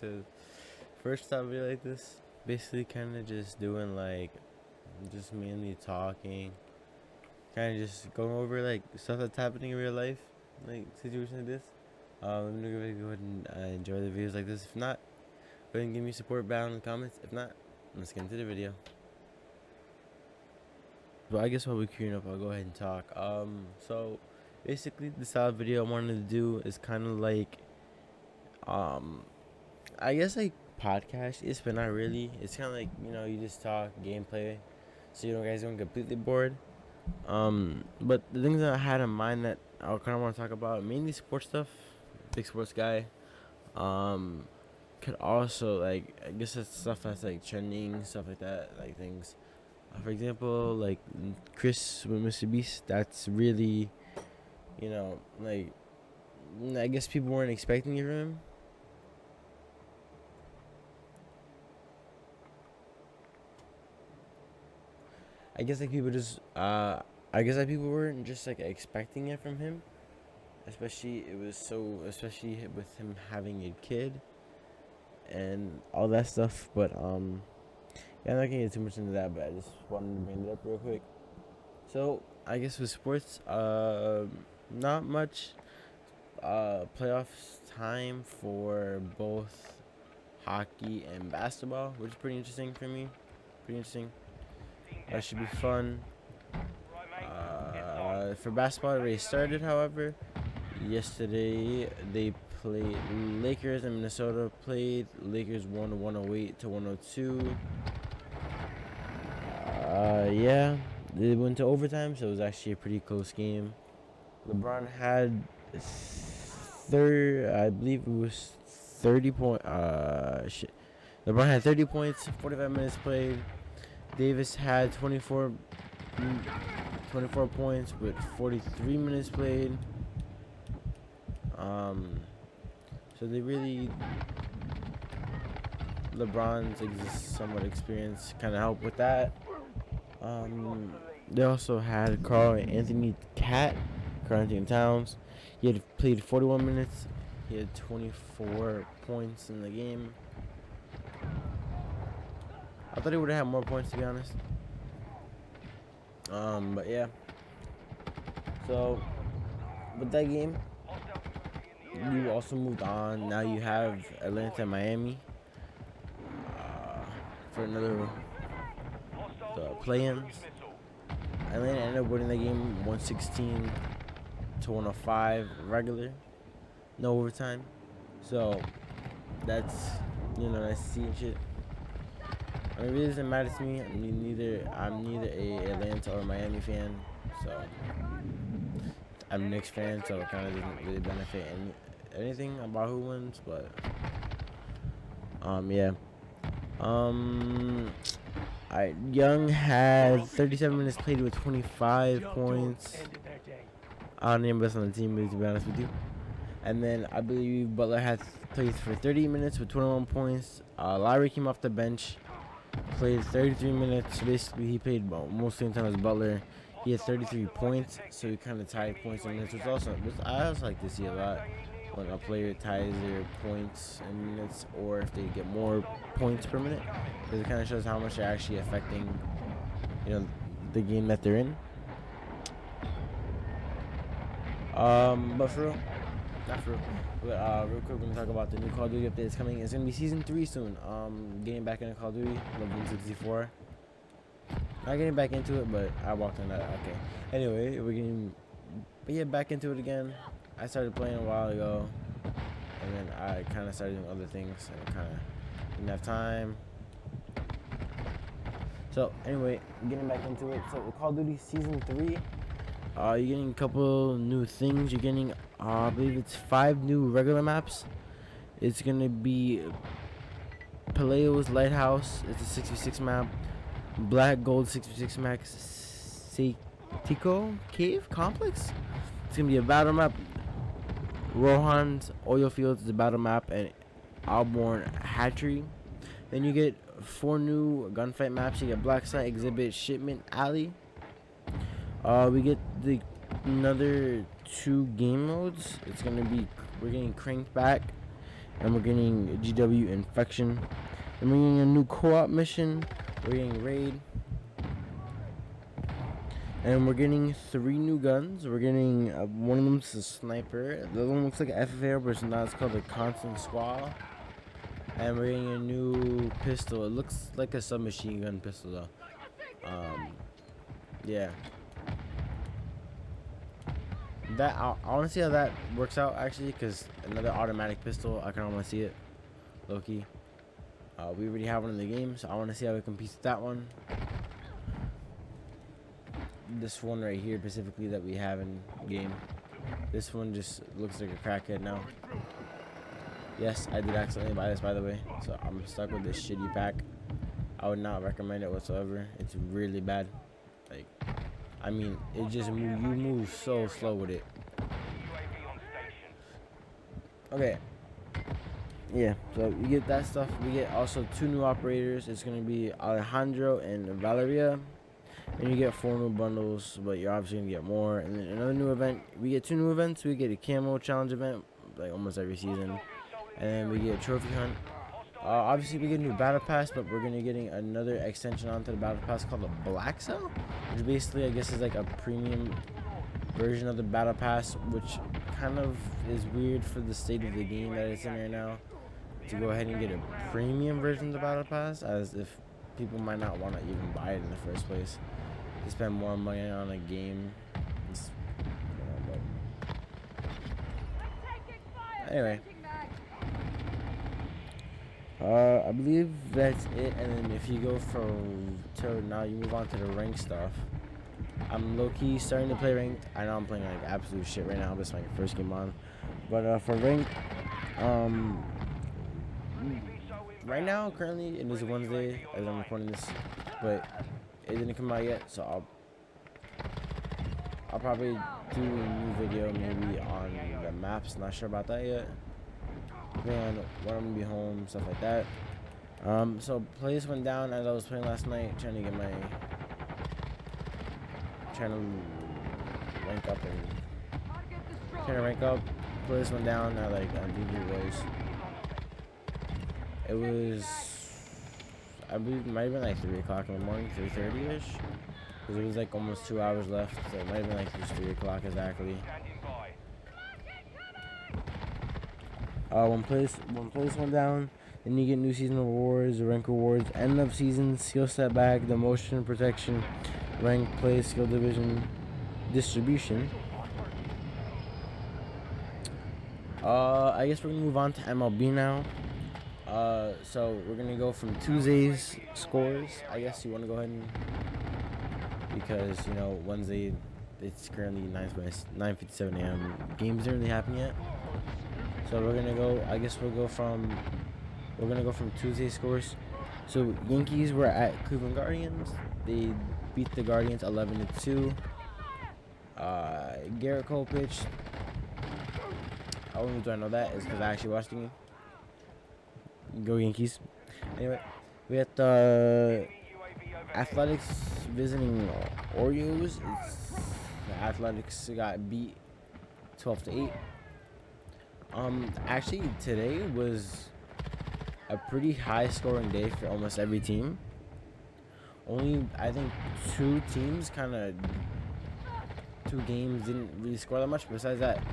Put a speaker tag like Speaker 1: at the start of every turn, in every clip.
Speaker 1: to first time video like this. Basically, kind of just doing like, just mainly talking, kind of just going over like stuff that's happening in real life, like situations like this. Let me know if you go ahead and enjoy the videos like this. If not, go ahead and give me support down in the comments. If not, let's get into the video. Well, I guess while we're queuing up, I'll go ahead and talk. So basically, the style of video I wanted to do is kind of like, I guess like podcast is, but not really. It's kind of like, you just talk gameplay, so you guys don't get completely bored. But the things that I had in mind that I kind of want to talk about, mainly sports stuff. Big sports guy. Could also like, I guess that's stuff that's like trending, stuff like that, like things. For example, like Chris with Mr. Beast. That's really, like, I guess people weren't expecting it from him. I guess like people just I guess like people weren't just like expecting it from him. Especially with him having a kid and all that stuff. But yeah, I'm not gonna get too much into that, but I just wanted to bring it up real quick. So I guess with sports, not much playoffs time for both hockey and basketball, which is pretty interesting for me. Pretty interesting. That should be fun. For basketball, it already started. However, yesterday they played Lakers and Minnesota played. Lakers won 108 to 102. Yeah, they went to overtime, so it was actually a pretty close game. LeBron had I believe it was 30 point. LeBron had 30 points, 45 minutes played. Davis had 24 points with 43 minutes played. So they really, LeBron's somewhat experience kind of helped with that. They also had Carl Anthony Towns. He had played 41 minutes. He had 24 points in the game. I thought he would have had more points, to be honest. But yeah. So with that game, you also moved on. Now you have Atlanta and Miami for another play-ins. Atlanta ended up winning the game 116 to 105 regular, no overtime. So that's that's seeing shit. I mean, it really doesn't matter to me. I'm neither a Atlanta or Miami fan, so I'm a Knicks fan, so it kind of doesn't really benefit anything about who wins. But yeah. Young had 37 minutes played with 25 points. I don't name best on the team, to be honest with you. And then I believe Butler had played for 30 minutes with 21 points. Lowry came off the bench, played 33 minutes. So basically, he played most of the time as Butler. He had 33 points, so he kind of tied points and minutes, I also like to see a lot when a player ties their points and minutes, or if they get more points per minute, because it kind of shows how much they're actually affecting, the game that they're in. But for real, not for real. But real quick, we're gonna talk about the new Call of Duty update that's coming. It's gonna be season 3 soon. Getting back into Call of Duty, level 64. Not getting back into it, but I walked on that. Okay. Anyway, but yeah, back into it again. I started playing a while ago, and then I kind of started doing other things, and kind of didn't have time. So anyway, getting back into it. So the Call of Duty Season 3, you're getting a couple new things. You're getting, I believe it's 5 new regular maps. It's gonna be Peleo's Lighthouse. It's a 66 map. Black Gold 66 max. Seiko Cave Complex. It's gonna be a battle map. Rohan's Oil Fields is a battle map, and Alborn Hatchery. Then you get 4 new gunfight maps. You get Black Site, Exhibit, Shipment Alley. We get another 2 game modes. We're getting Cranked Back and we're getting GW Infection. And we're getting a new co-op mission. We're getting Raid. And we're getting 3 new guns. We're getting one of them's a sniper. The other one looks like an FFAR, but it's not. It's called a Constant Squall. And we're getting a new pistol. It looks like a submachine gun pistol though. Yeah. That I want to see how that works out actually, because another automatic pistol, I kind of want to see it, low key. We already have one in the game, so I want to see how it competes with that one. This one right here specifically that we have in game. This one just looks like a crackhead now. Yes, I did accidentally buy this, by the way, so I'm stuck with this shitty pack. I would not recommend it whatsoever. It's really bad. Like, I mean, it just you move so slow with it. Okay. Yeah, so we get that stuff. We get also 2 new operators. It's gonna be Alejandro and Valeria. And you get 4 new bundles, but you're obviously gonna get more. And then another new event. We get 2 new events. We get a camo challenge event, like almost every season. And then we get a trophy hunt. Obviously we get a new battle pass, but we're gonna getting another extension onto the battle pass called the Black Cell, which basically I guess is like a premium version of the battle pass, which kind of is weird for the state of the game that it's in right now, to go ahead and get a premium version of the battle pass, as if people might not want to even buy it in the first place. To spend more money on a game. Anyway. I believe that's it, and then if you go to now, you move on to the ranked stuff. I'm low-key starting to play ranked. I know I'm playing like absolute shit right now. This is my first game on. But for ranked, right now, currently, it is Wednesday as I'm recording this, but it didn't come out yet, so I'll probably do a new video maybe on the maps. Not sure about that yet. Depending on when I'm gonna be home, stuff like that. So plays went down as I was playing last night, trying to rank up. Plays went down at like I believe it might have been like 3 o'clock in the morning, 3:30ish, because it was like almost 2 hours left, so it might have been like just 3 o'clock exactly. When plays went down, then you get new season rewards, rank rewards, end of season, skill set bag, the motion protection, rank play, skill division, distribution. I guess we're gonna move on to MLB now. So we're gonna go from Tuesday's scores. I guess you want to go ahead and, because you know Wednesday it's currently 9:57 a.m. Games didn't really happen yet. So we're gonna go. I guess we're gonna go from Tuesday's scores. So Yankees were at Cleveland Guardians. They beat the Guardians 11-2. Garrett Cole pitched. How only do I know that is because I actually watched the game. Go Yankees. Anyway, we had the Athletics visiting Orioles. The Athletics got beat 12-8. Actually today was a pretty high scoring day for almost every team. Only I think 2 games didn't really score that much. Besides that,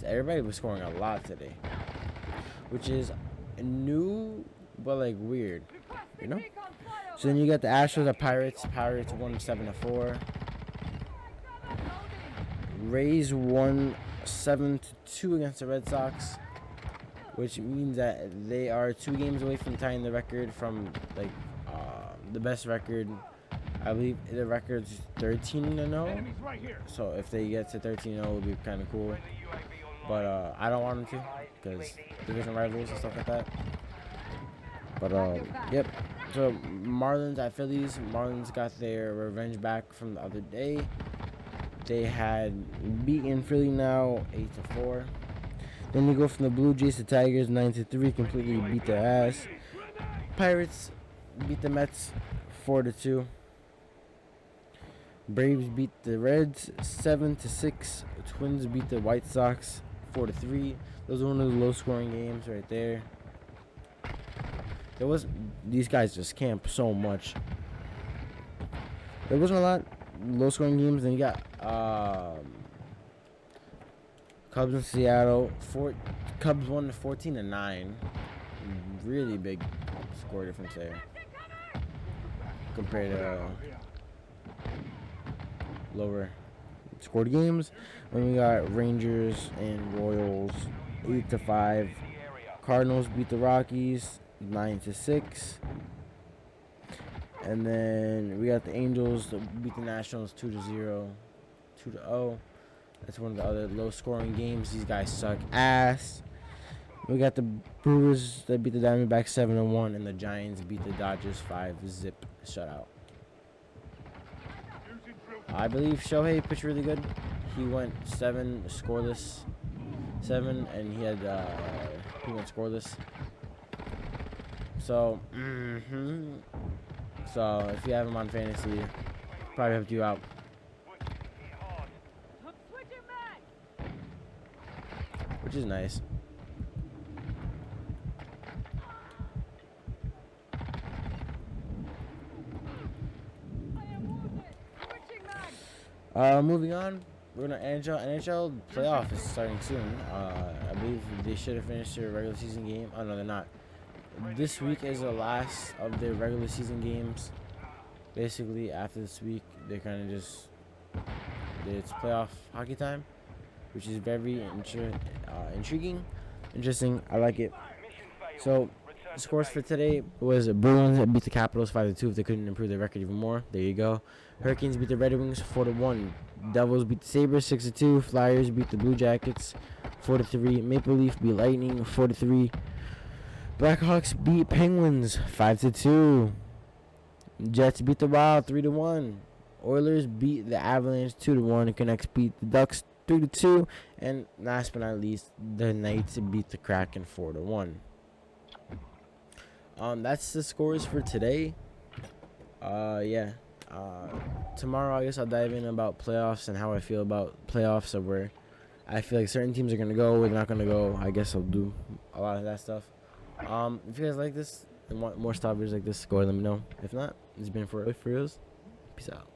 Speaker 1: everybody was scoring a lot today, which is new but like weird, you know. So then you got the Astros at Pirates. Pirates won 7-4. Rays won 7-2 against the Red Sox, which means that they are 2 games away from tying the record from like the best record. I believe the record's 13-0. So if they get to 13-0, it would be kind of cool. But I don't want them to, because division rivals and stuff like that. But yep. So Marlins at Phillies. Marlins got their revenge back from the other day. They had beaten Philly now 8-4. Then you go from the Blue Jays to Tigers 9-3, completely beat their ass. Pirates beat the Mets 4-2. Braves beat the Reds 7-6. Twins beat the White Sox 4-3. Those are one of the low scoring games right there. There was these guys just camp so much. There wasn't a lot low scoring games. Then you got Cubs in Seattle. Cubs won 14-9. Really big score difference there compared to lower scored games. Then we got Rangers and Royals 8-5. Cardinals beat the Rockies 9-6. And then we got the Angels that beat the Nationals 2-0. That's one of the other low scoring games. These guys suck ass. We got the Brewers that beat the Diamondbacks 7-1, and the Giants beat the Dodgers 5-zip shutout. I believe Shohei pitched really good. He went 7 scoreless, 7, and he went scoreless. So, so if you have him on fantasy, probably helped you out. Which is nice. Moving on, we're gonna NHL playoff is starting soon. I believe they should have finished their regular season game. Oh no, they're not. This week is the last of their regular season games. Basically, after this week, they're kind of just it's playoff hockey time, which is very intriguing, interesting. I like it. So, the scores for today was Bruins beat the Capitals 5-2 if they couldn't improve their record even more. There you go. Hurricanes beat the Red Wings 4-1. Devils beat the Sabres 6-2. Flyers beat the Blue Jackets 4-3. Maple Leaf beat Lightning 4-3. Blackhawks beat Penguins 5-2. Jets beat the Wild 3-1. Oilers beat the Avalanche 2-1. Canucks beat the Ducks 3-2. And last but not least, the Knights beat the Kraken 4-1. That's the scores for today. Tomorrow I guess I'll dive in about playoffs and how I feel about playoffs, of where I feel like certain teams are gonna go, they're not gonna go. I guess I'll do a lot of that stuff. If you guys like this and want more stuff like this, go ahead and let me know. If not, it's been 4Rea1s. Peace out.